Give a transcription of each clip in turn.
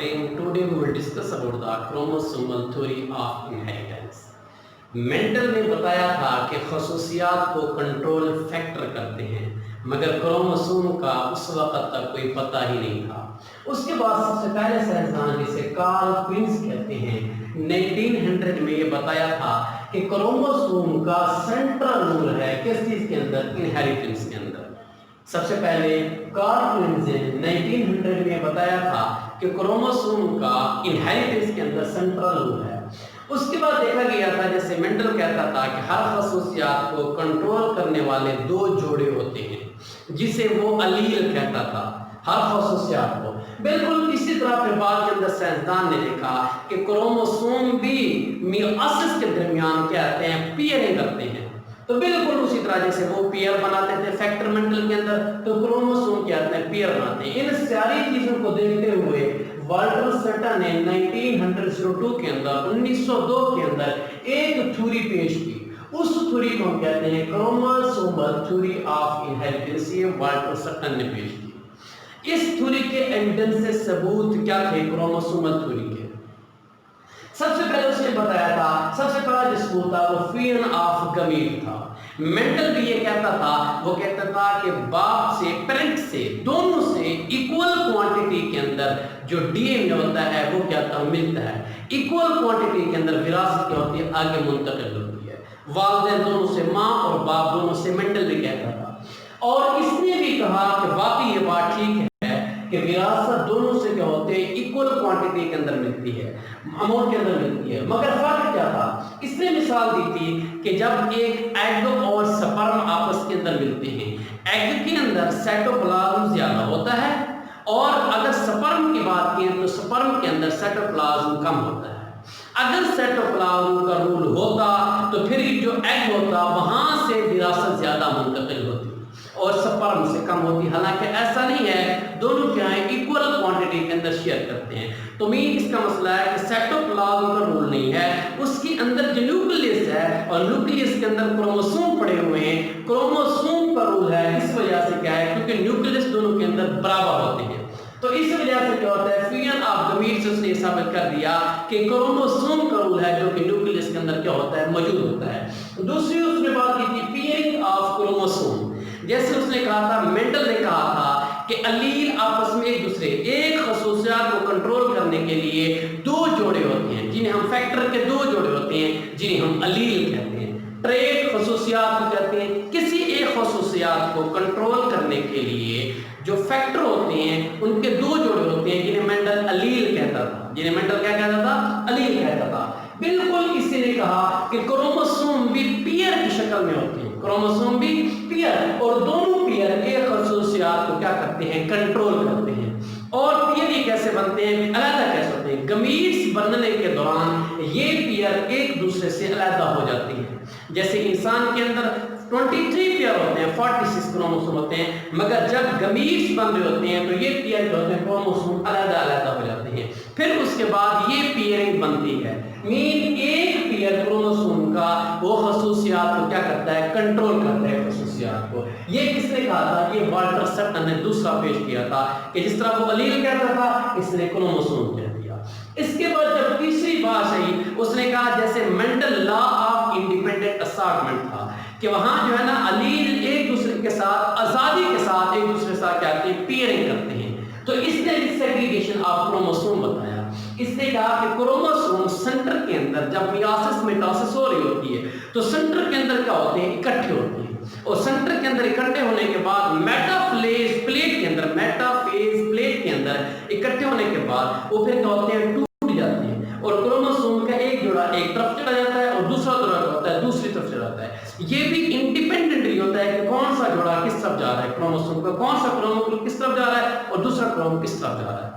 time. Today we will discuss about the chromosomal theory of inheritance. Mendel ने बताया था कि खसूसियात को कंट्रोल फैक्टर करते हैं, मगर क्रोमोसोम का उस वक्त तक कोई पता ही नहीं था। उसके बाद सबसे पहले साइंसदान जिसे कार्ल क्विंस कहते हैं 1900 में ये बताया था कि क्रोमोसोम का सेंट्रल रोल है किस चीज के अंदर, इनहेरिटेंस के अंदर। सबसे पहले कार्ल क्विंस ने 1900 में बताया था कि क्रोमोसोम का इनहेरिटेंस के अंदर सेंट्रल रोल है। उसके बाद देखा गया था, जैसे मेंडल कहता था कि हर खसूसियात को कंट्रोल करने वाले दो जोड़े होते हैं, जिसे वो अलील कहता था हर खसूसियात को। बिल्कुल इसी तरह फिर बाद के अंदर साइंसदान ने देखा कि क्रोमोसोम भी मियोसिस के दरमियान क्या कहते हैं, पेयरिंग करते हैं। तो बिल्कुल उसी तरह जैसे वो पेयर बनाते थे फैक्टर मेंडल के अंदर, तो क्रोमोसोम क्या कहते हैं, पेयर बनाते हैं। इन सारी चीजों को देखते हुए वाल्टर सटन ने 1902 के अंदर 1902 के अंदर एक थ्योरी पेश की। उस थ्योरी को हम कहते हैं क्रोमोसोमल थ्योरी ऑफ इनहेरिटेंस। ये वाल्टर सटन ने पेश की। इस थ्योरी के एविडेंस से सबूत क्या थे क्रोमोसोमल थ्योरी के? सबसे पहले उसने बताया था, सबसे पहला जो सबूत था वो फ्यूजन ऑफ गमीट था। मेंडल भी ये कहता था, वो कहता था कि बाप से पेरेंट से दोनों से इक्वल क्वांटिटी के अंदर जो डीएनए होता है वो क्या था, मिलता है। इक्वल क्वांटिटी के अंदर विरासत क्या होती है, आगे मुंतकिल होती है। वालिदैन दोनों से, माँ और बाप दोनों से, मेंडल भी कहता था। और इसने भी कहा कि वाकई ये बात ठीक है कि विरासत दोनों से क्या होते हैं, इक्वल क्वांटिटी के अंदर मिलती है, अमाउंट के अंदर मिलती है। मगर फर्क क्या था? इसने मिसाल दी थी कि जब एक एग और स्पर्म आपस के अंदर मिलते हैं, एग के अंदर साइटोप्लाज्म ज्यादा होता है, और अगर स्पर्म की बात करें तो स्पर्म के अंदर साइटोप्लाज्म कम होता है। अगर साइटोप्लाज्म का रूल होता तो फिर जो एग होता वहां से विरासत ज्यादा मुंतकिल होती और स्पर्म से कम होती। हालांकि ऐसा नहीं है, दोनों क्या है, इक्वल क्वांटिटी के अंदर शेयर करते हैं। तो मेन इसका मसला है कि साइटोप्लाज्म का रूल नहीं है, उसके अंदर जो न्यूक्लियस है और न्यूक्लियस के अंदर क्रोमोसोम पड़े हुए हैं, क्रोमोसोम का रूल है। इस वजह से क्या है, क्योंकि न्यूक्लियस दोनों के अंदर बराबर होते हैं, तो इस वजह से क्या होता है, फ्यूजन ऑफ गमीट्स उसने साबित कर दिया कि क्रोमोसोम का रूल है जो कि न्यूक्लियस के अंदर क्या होता है, मौजूद होता है। दूसरी उसने बात की थी पेयरिंग ऑफ क्रोमोसोम। जैसे उसने कहा था, मेंडल ने कहा था कि अलील आपस में एक दूसरे, एक खसूसियात को कंट्रोल करने के लिए दो जोड़े होते हैं, जिन्हें हम फैक्टर के दो जोड़े होते हैं, जिन्हें हम अलील कहते हैं। ट्रेट खसूसियात को कहते हैं। किसी एक खसूसियात को कंट्रोल करने के लिए जो फैक्टर होते हैं उनके दो जोड़े होते हैं, जिन्हें मेंडल अलील कहता था। जिन्हें मेंडल क्या कहता था, अलील कहता था। बिल्कुल इसी ने कहा कि क्रोमोसोम भी पेयर की शक्ल में होते हैं, क्रोमोसोम भी पेयर, और दोनों पेयर एक खसूसियात को क्या करते हैं, कंट्रोल करते हैं। और पेयर ये कैसे बनते हैं, अलग कैसे होते हैं? गमीट्स बनने के दौरान ये पेयर एक दूसरे से अलग हो जाती हैं। जैसे इंसान के अंदर 23 पेयर होते हैं, 46 क्रोमोसोम होते हैं, मगर जब गमीट्स बन रहे होते हैं तो ये पेयर जो होते हैं क्रोमोसोम अलग अलग हो जाते हैं। फिर उसके बाद ये पेयरिंग बनती है। मीन एक पेयर क्रोमोसोम का वो खसूसियात को क्या करता है, कंट्रोल करता है खसूसियात को। ये किसने कहा था? ये वाल्टर सटन ने दूसरा पेश किया था कि जिस तरह वो अलील कहता था, इसने क्रोमोसोम कह दिया। इसके बाद जब तीसरी बात आई, उसने कहा जैसे Mendel law of independent assortment था कि वहां जो है ना अलील एक दूसरे के साथ आजादी के साथ एक दूसरे के साथ क्या करते हैं, पेयरिंग करते हैं। तो इसने सेग्रीगेशन ऑफ क्रोमोसोम बताया। इसने कहा कि क्रोमोसोम सेंटर के अंदर जब मियोसिस मिटोसिस हो रही होती है तो सेंटर के अंदर क्या होते हैं, इकट्ठे होते हैं, और सेंटर के अंदर इकट्ठे होने के बाद मेटाफेज प्लेट के अंदर, मेटाफेज प्लेट के अंदर इकट्ठे होने के बाद वो फिर क्या होते हैं, टूट जाते हैं, और क्रोमोसोम का एक जोड़ा एक तरफ चला जाता है और दूसरा जोड़ा होता है दूसरी तरफ चला जाता है। ये भी इंडिपेंडेंटली होता है कि कौन सा जोड़ा किस तरफ जा रहा है, क्रोमोसोम का कौन सा क्रोमोसोम किस तरफ जा रहा है और दूसरा क्रोमोसोम किस तरफ जा रहा है।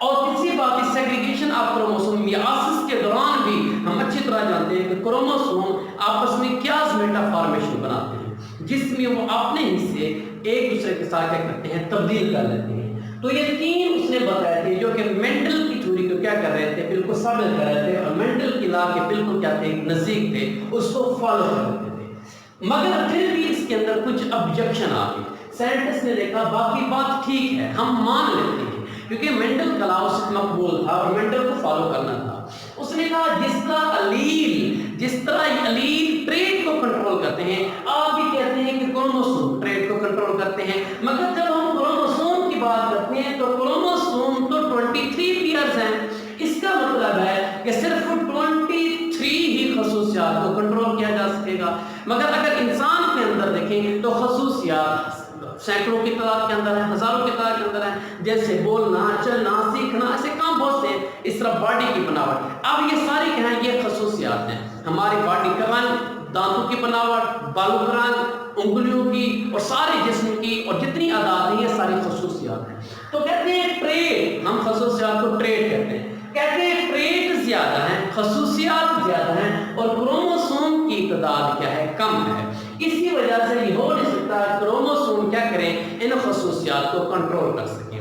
और तीसरी बात, इस सेग्रीगेशन ऑफ क्रोमोसोम मियोसिस के दौरान भी हम अच्छी तरह जानते हैं कि क्रोमोसोम आपस में क्यासमेटा फॉर्मेशन बनाते हैं, जिसमें वो अपने हिस्से एक दूसरे के साथ क्या करते हैं, तब्दील कर लेते हैं। तो ये तीन उसने बताए थे जो कि मेंडल की थ्योरी को क्या कर रहे थे, बिल्कुल साबित कर रहे थे, और मेंडल की लॉ के बिल्कुल क्या थे, नजदीक थे, उसको फॉलो करते थे। मगर फिर भी इसके अंदर कुछ ऑब्जेक्शन आ गई। साइंटिस्ट ने देखा बाकी बात ठीक है, हम मान लेते हैं, क्योंकि मेंडल का लॉ مقبول تھا اور مینڈل کو فالو کرنا تھا. اس نے کہا جس طرح علیل ٹریڈ کو کنٹرول کرتے ہیں، آپ بھی کہتے ہیں کہ کروموسوم ٹریڈ کو کنٹرول کرتے ہیں، مگر جب ہم کروموسوم کی بات کرتے ہیں تو کروموسوم تو 23 پیئرز ہیں. اس کا مطلب ہے کہ صرف 23 ہی خصوصیات کو کنٹرول کیا جا سکے گا. مگر اگر انسان کے اندر دیکھیں تو خصوصیات سینکڑوں کی تعداد کے اندر ہیں، ہزاروں کی تعداد کے اندر ہیں، جیسے بولنا، چلنا، سیکھنا، ایسے کام بہت سے. اس طرح باڈی کی بناوٹ، اب یہ ساری کیا ہیں؟ یہ خصوصیات ہیں. ہماری باڈی کا رنگ، دانتوں کی بناوٹ، بالوں کا رنگ، انگلیوں کی اور سارے جسم کی اور جتنی اعضاء ہیں، یہ ساری خصوصیات ہیں. تو کہتے ہیں ٹریٹ، ہم خصوصیات کو ٹریٹ کہتے ہیں. کہتے ہیں ٹریٹ زیادہ ہیں، خصوصیات زیادہ ہیں اور کروموسوم کی تعداد کیا ہے؟ کم ہے. اسی وجہ سے یہ ہو نہیں سکتا کروموسوم کیا کریں؟ ان خصوصیات کو کنٹرول کر سکیں.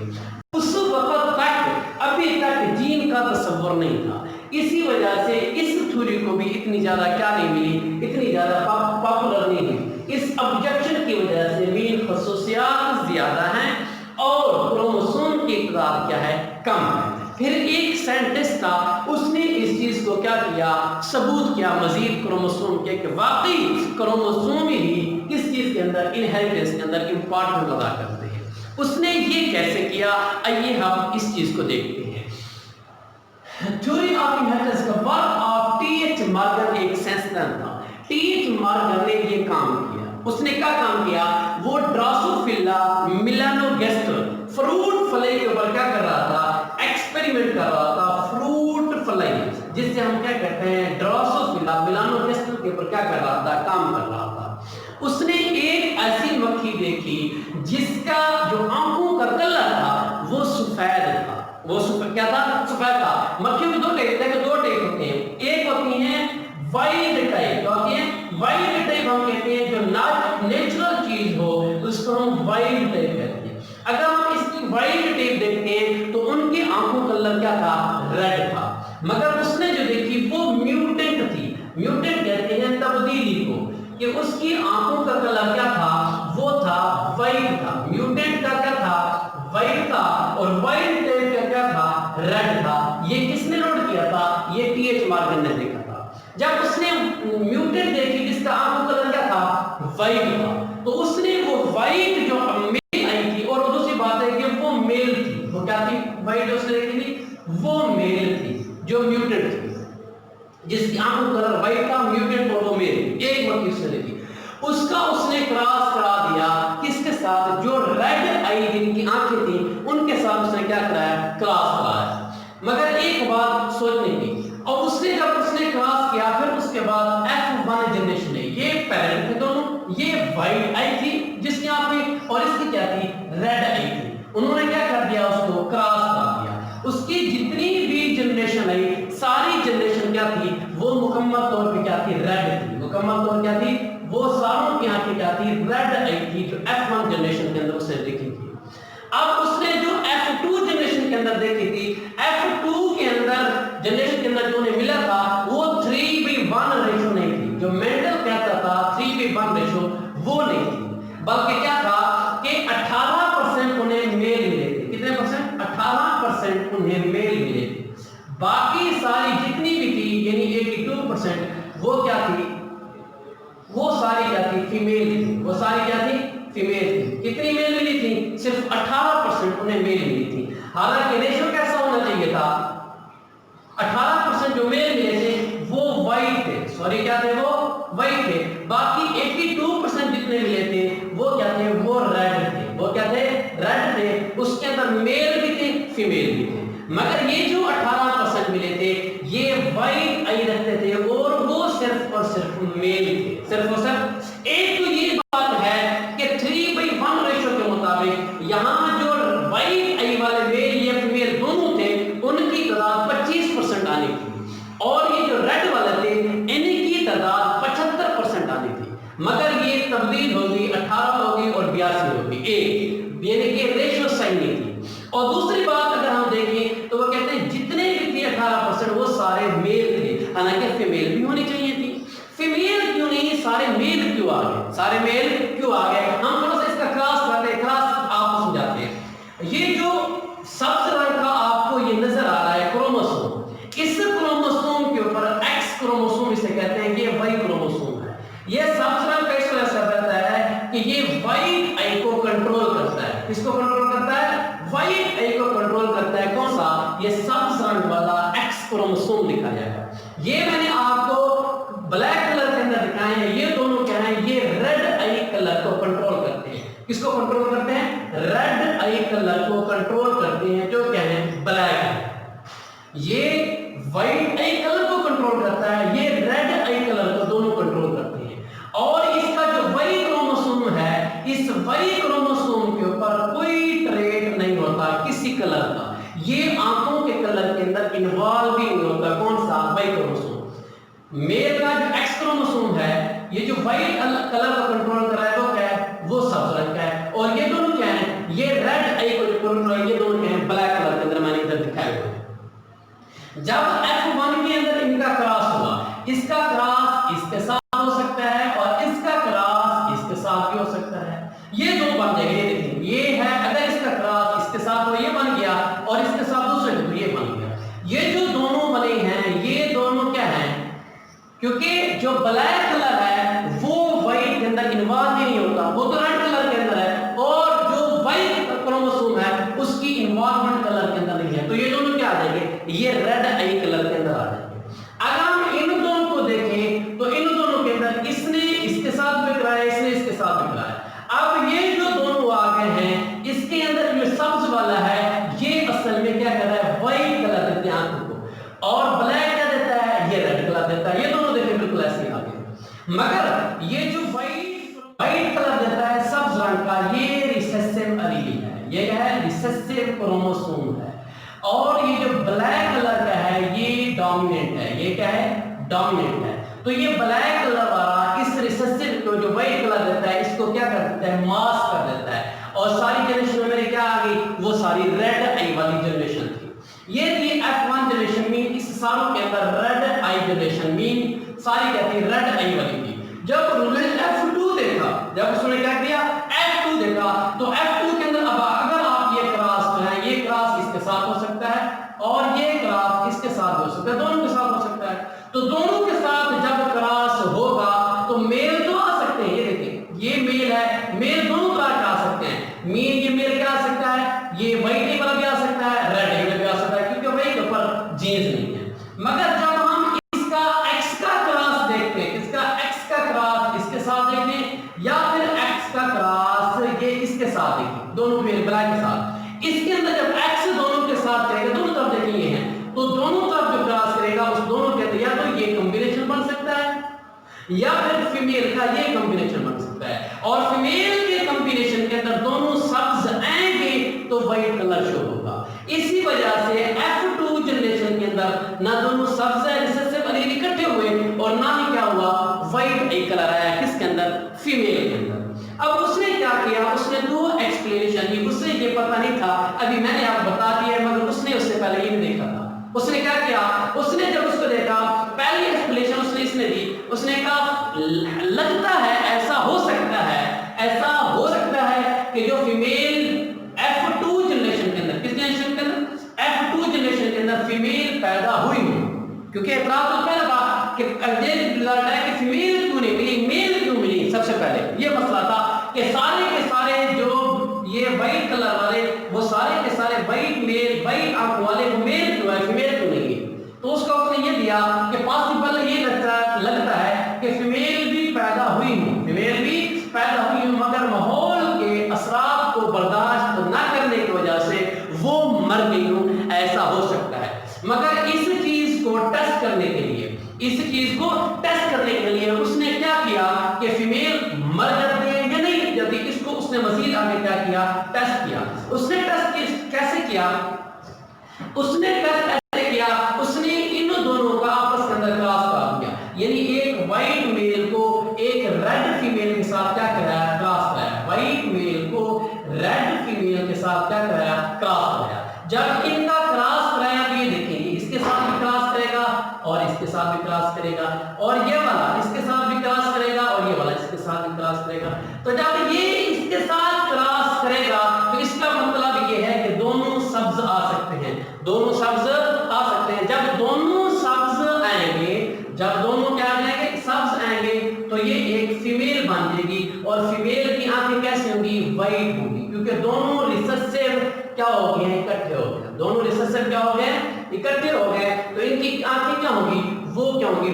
اس وقت تک ابھی تک جین کا تصور نہیں تھا. اسی وجہ سے اس تھیوری کو بھی اتنی زیادہ کیا نہیں ملی، اتنی زیادہ پاپولر نہیں ہوئی. اس آبجیکشن کی وجہ سے مین خصوصیات زیادہ ہیں اور کروموسوم کی تعداد کیا ہے؟ کم ہے. پھر ایک سائنٹسٹ تھا، اس نے اس چیز کو کیا کیا؟ ثبوت کیا مزید کروموسوم کے کہ واقعی کروموسوم ہی کس چیز کے اندر؟ انہیریٹنس کے اندر امپارٹنٹ ادا کرتے ہیں. اس نے یہ کیسے کیا؟ آئیے ہم اس چیز کو دیکھتے ہیں. تھیوری آف انہیریٹنس کا work of T H Morgan ایک سائنسدان تھا. ٹی ایچ مارگن نے یہ کام کیا. اس نے کیا کام کیا؟ وہ ڈراسوفیلا میلانوگیسٹر فروٹ فلائی کے اوپر کیا کر رہا تھا؟ ایکسپیریمنٹ کر رہا تھا. فروٹ فلائی جس سے ہم کیا کہتے ہیں؟ ڈراسوفیلا میلانوگیسٹر کے اوپر کیا کر رہا تھا؟ کام کر رہا تھا. اس نے ایک ایسی مکھی دیکھی جس کا جو آنکھوں کا کلر تھا وہ سفید تھا. وہ کیا تھا؟ سفید تھا. مکھیوں کے دو ٹائپ ہوتے ہیں. ایک ہوتی ہیں وائلڈ ٹائپ، ہوتی ہیں وائلڈ ٹائپ. ہم کہتے ہیں جو نیچرل چیز ہو اس کو ہم وائلڈ ٹائپ کہتے ہیں. اگر ہم اس کی وائلڈ ٹائپ دیکھتے ہیں تو ان کی آنکھوں کا کلر کیا تھا؟ ریڈ تھا. مگر اس نے جو دیکھی وہ میوٹنٹ تھی. میوٹنٹ کہتے ہیں تبدیلی کو، کہ اس کی آنکھوں کا کلر کیا تھا؟ وہ تھا وائٹ تھا. میوٹنٹ کا کیا تھا؟ وائٹ تھا. اور وائلڈ ٹائپ کا کیا تھا؟ ریڈ تھا. یہ کس نے نوٹ کیا تھا؟ یہ ٹی ایچ مارگن نے دیکھا تھا. جب اس نے میوٹنٹ دیکھی جس کا آنکھوں کا کلر کیا تھا؟ وائٹ تھا، تو اس نے وہ وائٹ جو میل آئی تھی، اور دوسری بات ہے کہ وہ میل تھی. وہ کیا تھی؟ وائٹ اس نے دیکھی تھی، وہ میل تھی جو میوٹنٹ تھی، جس کی آنکھوں کا کلر وائٹ تھا. میوٹنٹ اور وہ میل، ایک مکھی اس نے دیکھی. اس کا اس نے کراس کرا دیا کس کے ساتھ؟ جو ریڈ آئی جن کی آنکھیں تھیں ان کے ساتھ اس نے کیا کرایا؟ کراس کرایا. مگر ایک بات سوچنے کی، اور اس نے جب اس نے کراس کیا پھر اس کے بعد F1 جنریشن ہے، یہ پیرنٹ تھے دونوں. یہ وائٹ آئی تھی جس کی آنکھیں، اور اس کی کیا تھی؟ ریڈ آئی تھی. انہوں نے کیا کر دیا؟ اس کو کراس کر دیا. اس کی جتنی بھی جنریشن آئی ساری جنریشن کیا تھی؟ وہ مکمل طور پہ کیا تھی؟ ریڈ تھی. مکمل طور کیا تھی؟ وہ ساروں کی آنکھیں کیا تھی؟ ریڈ آئی تھی، جو F1 جنریشن کے اندر اس نے دیکھی تھی. اب اس نے جو F2 جنریشن کے اندر دیکھی تھی، F2 کے اندر جنریشن کے اندر جو انہیں ملا تھا وہ 3:1 ریشو نہیں تھی. جو مینڈل کہتا تھا 3:1 ریشو وہ نہیں تھی، بلکہ کیا تھا کہ 18% انہیں میل ملے تھے. کتنے پرسنٹ؟ 18% انہیں میل ملے تھے. باقی ساری جتنی بھی تھی یعنی 82% وہ کیا تھی؟ وہ ساری کیا تھی؟ فیمیل تھی. وہ ساری کیا تھی؟ فیمیل تھی. کتنی میل ملی تھی؟ صرف 18% انہیں میل ملی تھی. حالانکہ ریشو کیسا ہونا چاہیے تھا؟ 18% جو میل ملے تھے وہ وائٹ تھے. سوری کیا تھے؟ وہ وائٹ تھے. باقی 82% جتنے ملے تھے وہ کیا تھے؟ وہ ریڈ تھے. وہ کیا تھے؟ ریڈ تھے. اس کے اندر میل بھی تھے، فیمیل بھی تھے. مگر یہ جو 18% ملے تھے یہ وائٹ آئی رکھتے تھے اور وہ صرف اور صرف میل تھے. صرف اور صرف. ایک تو یہ بات ہے کہ 3:1 ریشو کے مطابق یہاں جو وائٹ آئی والے میل یا فیمیل دونوں تھے ان کی تعداد 25% آنی تھی، اور یہ جو ریڈ والے تھے ان کی تعداد 75% آنی تھی. مگر یہ تبدیل ہوگی، 18 ہوگی اور 82 ہوگی. ایک یعنی کہ ریشو صحیح نہیں تھی. اور دوسری بات اگر ہم دیکھیں تو وہ کہتے ہیں جتنے بھی تھے 18% وہ سارے میل تھے، حالانکہ فیمیل بھی ہونی چاہیے تھی. فیمیل کیوں نہیں؟ سارے میل کیوں آ گئے؟ سارے میل کیوں آ گئے؟ ہم تھوڑا سا اس کا کلاس کرتے ہیں، کلاس آپ کو سمجھاتے ہیں. یہ جو سبز رنگ کا آپ کو یہ نظر क्रोमोसोम दिखाया जाएगा। ये मैंने आपको ब्लैक कलर के अंदर दिखाए हैं, ये दोनों क्या हैं, ये रेड आई कलर को कंट्रोल करते हैं। किसको कंट्रोल करते हैं? रेड आई कलर को कंट्रोल करते हैं, जो क्या है, ब्लैक है। ये व्हाइट आई कलर को कंट्रोल करता है, ये रेड आई कलर को, दोनों कंट्रोल करते हैं। और इसका जो वाई क्रोमोसोम है, इस वाई क्रोमोसोम के ऊपर कोई ट्रेट नहीं होता किसी कलर का, ये आंखों के कलर के अंदर इन्वॉल्व ही नहीं होता। कौन सा? Y chromosome. मेल का जो एक्स क्रोमोसोम है, ये जो व्हाइट कलर को कंट्रोल कर रहा है, वो क्या है, वो सब्ज रंग का है। और ये दोनों क्या है, ये रेड आई को कंट्रोल, ये दोनों क्या है, ब्लैक कलर के अंदर, मैंने इधर दिखाया हुआ है। जब F1 के अंदर इनका क्रॉस हुआ, इसका क्रॉस इसके साथ हो सकता है और इसका क्रॉस इसके साथ भी हो सकता है। ये दो बन जाएंगे, ये देखें, ये है, अगर इसका क्रॉस इसके साथ हो, ये बन गया, और इसके साथ दूसरे तो ये बन गया। ये जो दोनों बने हैं, ये दोनों क्या हैं, क्योंकि जो ब्लैक कलर है वो व्हाइट के अंदर इन्वॉल्व ही नहीं होता, वो तो रेड कलर के अंदर है, और जो व्हाइट क्रोमोसोम है उसकी इन्वॉल्वमेंट कलर के अंदर नहीं है, तो ये दोनों क्या आ जाएंगे, ये रेड आई कलर के अंदर आ जाएंगे। अगर हम इन दोनों को देखें तो इन दोनों के अंदर इसने इसके साथ भी कराया, इसने इसके साथ भी कराया। अब ये जो दोनों आ गए हैं, इसके अंदर जो सब्ज वाला है, ये असल में क्या कर रहा है, व्हाइट कलर देते हैं आंखों को, और ब्लैक क्या देता है, ये रेड कलर देता है। ये दोनों देखें बिल्कुल ऐसे आ गए, मगर ये जो व्हाइट कलर देता है सब्ज रंग का, ये रिसेसिव एलील है, ये क्या है, रिसेसिव क्रोमोसोम है। और ये जो ब्लैक कलर का है, ये डोमिनेंट है, ये क्या है, डोमिनेंट है। तो ये ब्लैक कलर वाला इस रिसेसिव को जो व्हाइट कलर देता है, इसको क्या कर देता है, मास्क कर देता है। और सारी जनरेशन में मेरे क्या आ गई, वो सारी रेड आई वाली जनरेशन थी। ये थी F1 जनरेशन मीन, इस सालों के अंदर रेड आई जनरेशन मीन सारी क्या थी, रेड आई वाली थी। जब उन्होंने F2 देखा, जब उसने क्या किया, F2 देखा, तो F2 के अंदर अब अगर आप ये क्रॉस करें, ये क्रॉस इसके साथ हो सकता है और ये क्रॉस इसके साथ हो सकता है, दोनों के साथ हो सकता है। तो दोनों के साथ जब क्रॉस होगा तो मेल तो आ सकते हैं, ये देखें, ये मेल है, मेल दोनों तरह के आ सकते हैं। मेल, ये मेल क्या आ सकता है, ये व्हाइट वाला भी आ सकता है, रेड वाला भी आ सकता है, क्योंकि व्हाइट के ऊपर जीन्स नहीं है। मगर जब हम इसका एक्स का क्रॉस देखते हैं, इसका एक्स का क्रॉस इसके साथ देखें, या फिर एक्स का क्रॉस ये इसके साथ देखें, दोनों मेल ब्लैक के साथ, इसके अंदर जब एक्स दोनों के साथ करेगा, दोनों तरफ देखेंगे हैं, तो दोनों तरफ जो क्रॉस करेगा उस दोनों के अंदर या तो ये कॉम्बिनेशन बन सकता है, या फिर फीमेल का ये कॉम्बिनेशन बन सकता है। और फीमेल के कॉम्बिनेशन के अंदर दोनों सब्ज आएंगे तो व्हाइट कलर शो होगा। इसी वजह से F2 जनरेशन के अंदर ना दोनों सब्ज रिसेसिव एलील इकट्ठे हुए और ना ही क्या हुआ, व्हाइट आई कलर आया, किसके अंदर, फीमेल के अंदर। अब उसने क्या किया, उसने दो एक्सप्लेनेशन दी, उसे ये पता नहीं था, अभी मैंने आपको बता दिया, मगर उसने उससे पहले ये नहीं देखा था। उसने क्या किया, उसने जब उसको देखा, पहली एक्सप्लेनेशन उसने इसने दी, उसने कहा लगता है, ऐसा हो सकता है, ऐसा हो सकता है कि जो फीमेल F2 जनरेशन के अंदर, किस जनरेशन के अंदर, F2 जनरेशन के अंदर फीमेल पैदा हुई हो, क्योंकि एतराज तो क्या लगा कि ये रिजल्ट है कि फीमेल क्यों नहीं मिली, मेल क्यों मिली। सबसे पहले ये मसला था कि सारे के सारे जो ये व्हाइट कलर वाले, वो सारे के सारे व्हाइट मेल, व्हाइट आंखों वाले, वो मेल क्यों है, फीमेल क्यों नहीं है। तो उसका उसने ये दिया कि पॉसिबल ये लगता है कि फीमेल भी पैदा हुई हो, फीमेल भी पैदा हुई हो, मगर माहौल के असरात को बर्दाश्त न करने की वजह से वो मर गई हो, ऐसा हो सकता है। मगर इस चीज को टेस्ट करने के लिए, इस चीज को टेस्ट करने के लिए उसने क्या किया कि फीमेल मर जाती है या नहीं जाती, इसको उसने मजीद आगे क्या किया, टेस्ट किया। उसने टेस्ट कैसे किया, उसने टेस्ट ऐसे किया, उसने इन दोनों का आपस के अंदर क्रॉस करा दिया, यानी एक व्हाइट मेल को एक रेड फीमेल के साथ क्या कराया, क्रॉस कराया, व्हाइट मेल को रेड फीमेल के साथ क्या कराया, क्रॉस कराया। जब इनका क्रॉस कराया तो ये देखेंगे, इसके साथ भी क्रॉस करेगा और इसके साथ भी क्रॉस करेगा, और ये वाला इसके साथ भी क्रॉस करेगा और ये वाला इसके साथ भी क्रॉस करेगा। तो जब ये इसके साथ क्रॉस करेगा तो इसका मतलब ये है कि दोनों सब्ज आ सकते हैं, दोनों सब्ज आ सकते हैं। जब दोनों सब्ज आएंगे, जब दोनों क्या आ जाएंगे, सब्ज आएंगे, तो ये एक फीमेल बन जाएगी, और फीमेल की आंखें कैसी होंगी, वाइट होंगी, क्योंकि दोनों रिसेसिव क्या हो गए हैं, इकट्ठे हो गए, दोनों रिसेसिव क्या हो गए, इकट्ठे हो गए तो इनकी आंखें क्या होगी, वो क्या होगी,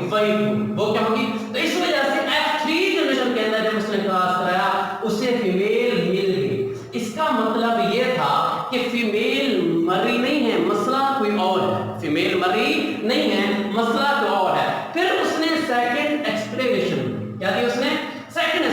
वो क्या होगी। तो इस वजह से F3 जनरेशन के अंदर जब उसने क्रॉस कराया उसे फीमेल मिल गई। इसका मतलब ये था कि फीमेल मरी नहीं है, मसला कोई और है, फीमेल मरी नहीं है, मसला कोई और है। फिर उसने सेकंड एक्सप्लेनेशन क्या दी, उसने सेकंड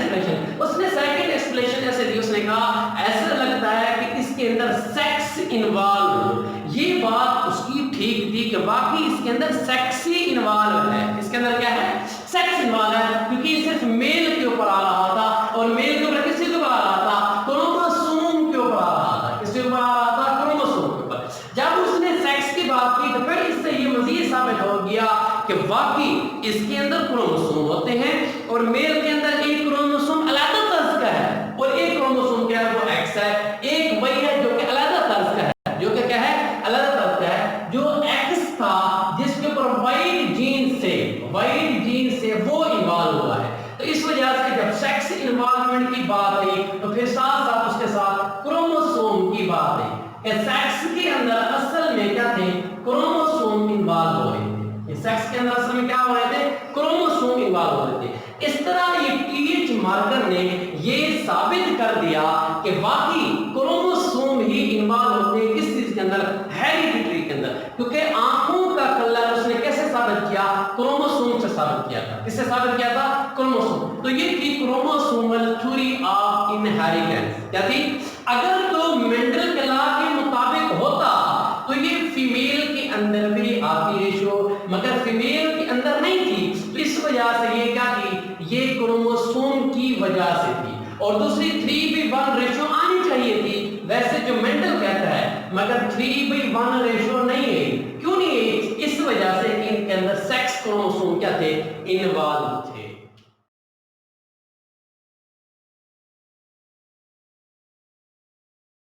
एक्सप्लेनेशन ऐसे दी, उसने कहा ऐसा लगता है कि इसके अंदर सेक्स इन्वॉल्व हो। ये बात उसकी ठीक थी कि बाकी इसके अंदर सेक्स ही इन्वॉल्व है, इसके अंदर क्या है, सेक्स इन्वॉल्व है, क्योंकि ये सिर्फ मेल के ऊपर आ रहा था और मेल के ऊपर किसके ऊपर आ रहा था, क्रोमोसोम के ऊपर आ रहा था, किसके ऊपर आ रहा था, क्रोमोसोम के ऊपर। जब उसने सेक्स की बात की तो फिर इससे ये मजीद साबित हो गया कि वाकई इसके अंदर क्रोमोसोम होते हैं और मेल के अंदर एक क्रोमोसोम अलग तर्ज का है और एक क्रोमोसोम क्या है, वो एक्स है, एक वही है जो कि अलग तर्ज का है, जो कि क्या है, अलग तर्ज का है, जो एक्स था जिसके ऊपर वाइड जीन से वो इन्वॉल्व हुआ है। तो इस वजह से जब सेक्स इन्वॉल्वमेंट की बात आई तो फिर साथ साथ उसके साथ क्रोमोसोम की बात आई कि सेक्स के अंदर असल में क्या थे, क्रोमोसोम इन्वॉल्व हो रहे थे, सेक्स के अंदर असल में क्या हो रहे थे, क्रोमोसोम इन्वॉल्व हो रहे थे। इस तरह ये टीएच मार्कर ने ये साबित कर दिया कि वाकई क्रोमोसोम ही इन्वॉल्व होते हैं किस चीज के अंदर, हेरिडिटरी के अंदर, क्योंकि आंखों का कलर उसने कैसे साबित किया, क्रोमोसोम से साबित किया था, किससे साबित किया था, क्रोमोसोम। तो ये थी क्रोमोसोमल थ्योरी ऑफ इनहेरिटेंस, क्या थी। अगर तो मेंडल के लॉ के मुताबिक होता तो ये फीमेल के अंदर भी आती रेशो, मगर फीमेल के अंदर नहीं थी, तो इस वजह से ये क्या थी, ये क्रोमोसोम की वजह से थी। और दूसरी 3:1 रेशो आनी चाहिए थी वैसे जो मेंडल कहता है, मगर 3:1 रेशो नहीं है। क्यों नहीं है, इस वजह से इनके अंदर सेक्स क्रोमोसोम क्या थे, इन्वॉल्व थे।